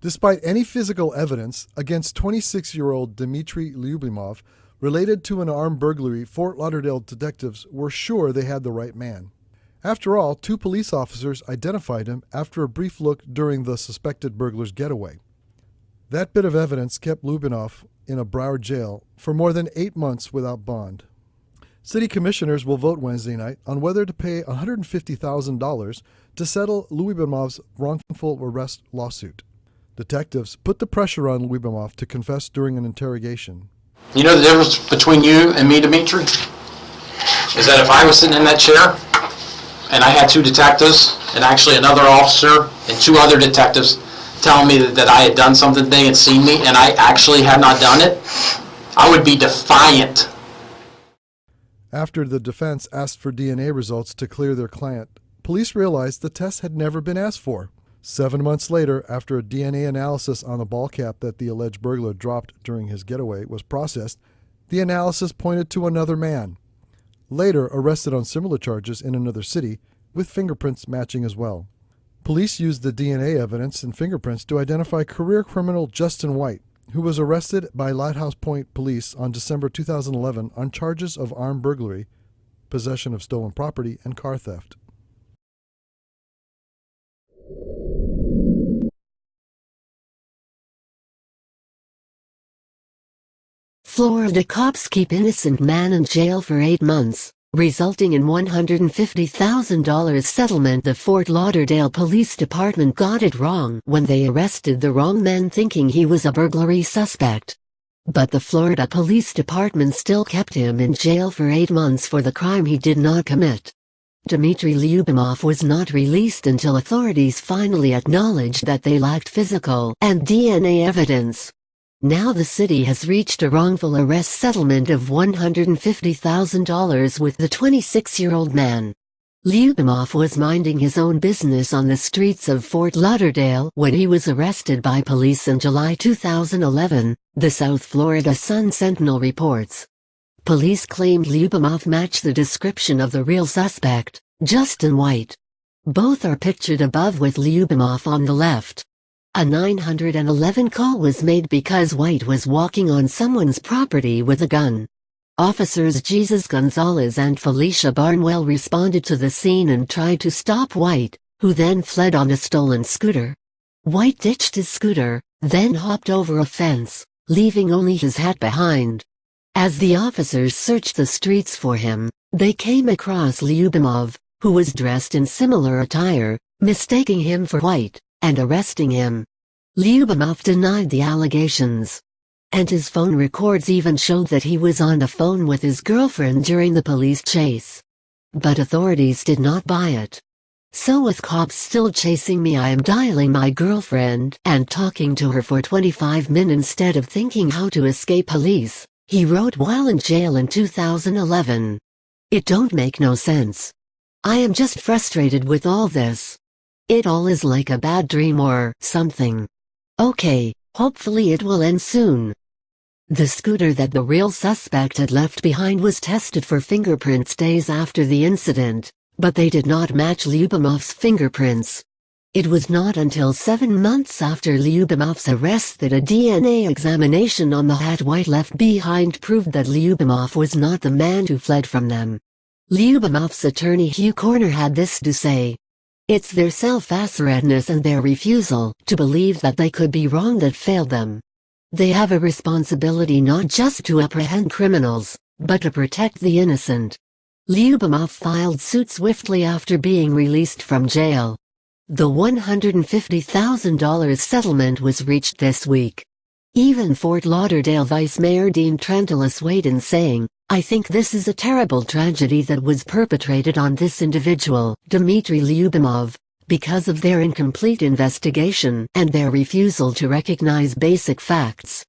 Despite any physical evidence against 26-year-old Dmitry Lyubimov related to an armed burglary, Fort Lauderdale detectives were sure they had the right man. After all, 2 police officers identified him after a brief look during the suspected burglar's getaway. That bit of evidence kept Lyubimov in a Broward jail for more than 8 months without bond. City commissioners will vote Wednesday night on whether to pay $150,000 to settle Lyubimov's wrongful arrest lawsuit. Detectives put the pressure on Lyubimov to confess during an interrogation. You know the difference between you and me, Dmitry? Is that if I was sitting in that chair and I had 2 detectives and actually another officer and 2 other detectives telling me that I had done something they had seen me and I actually had not done it, I would be defiant. After the defense asked for DNA results to clear their client, police realized the test had never been asked for. 7 months later, after a DNA analysis on the ball cap that the alleged burglar dropped during his getaway was processed, the analysis pointed to another man, later arrested on similar charges in another city, with fingerprints matching as well. Police used the DNA evidence and fingerprints to identify career criminal Justin White, who was arrested by Lighthouse Point police on December 2011 on charges of armed burglary, possession of stolen property, and car theft. Florida cops keep innocent man in jail for 8 months, resulting in $150,000 settlement. The Fort Lauderdale Police Department got it wrong when they arrested the wrong man thinking he was a burglary suspect. But the Florida Police Department still kept him in jail for 8 months for the crime he did not commit. Dmitry Lyubimov was not released until authorities finally acknowledged that they lacked physical and DNA evidence. Now the city has reached a wrongful arrest settlement of $150,000 with the 26-year-old man. Lyubimov was minding his own business on the streets of Fort Lauderdale when he was arrested by police in July 2011, the South Florida Sun-Sentinel reports. Police claimed Lyubimov matched the description of the real suspect, Justin White. Both are pictured above with Lyubimov on the left. A 911 call was made because White was walking on someone's property with a gun. Officers Jesus Gonzalez and Felicia Barnwell responded to the scene and tried to stop White, who then fled on a stolen scooter. White ditched his scooter, then hopped over a fence, leaving only his hat behind. As the officers searched the streets for him, they came across Lyubimov, who was dressed in similar attire, mistaking him for White, and arresting him. Lyubimov denied the allegations. And his phone records even showed that he was on the phone with his girlfriend during the police chase. But authorities did not buy it. So with cops still chasing me, I am dialing my girlfriend and talking to her for 25 minutes instead of thinking how to escape police, he wrote while in jail in 2011. It don't make no sense. I am just frustrated with all this. It all is like a bad dream or something. Okay, hopefully it will end soon. The scooter that the real suspect had left behind was tested for fingerprints days after the incident, but they did not match Lyubimov's fingerprints. It was not until 7 months after Lyubimov's arrest that a DNA examination on the hat White left behind proved that Lyubimov was not the man who fled from them. Lyubimov's attorney Hugh Corner had this to say. It's their self-assuredness and their refusal to believe that they could be wrong that failed them. They have a responsibility not just to apprehend criminals, but to protect the innocent. Lyubimov filed suit swiftly after being released from jail. The $150,000 settlement was reached this week. Even Fort Lauderdale Vice Mayor Dean Trentalis weighed in saying, I think this is a terrible tragedy that was perpetrated on this individual, Dmitry Lyubimov, because of their incomplete investigation and their refusal to recognize basic facts.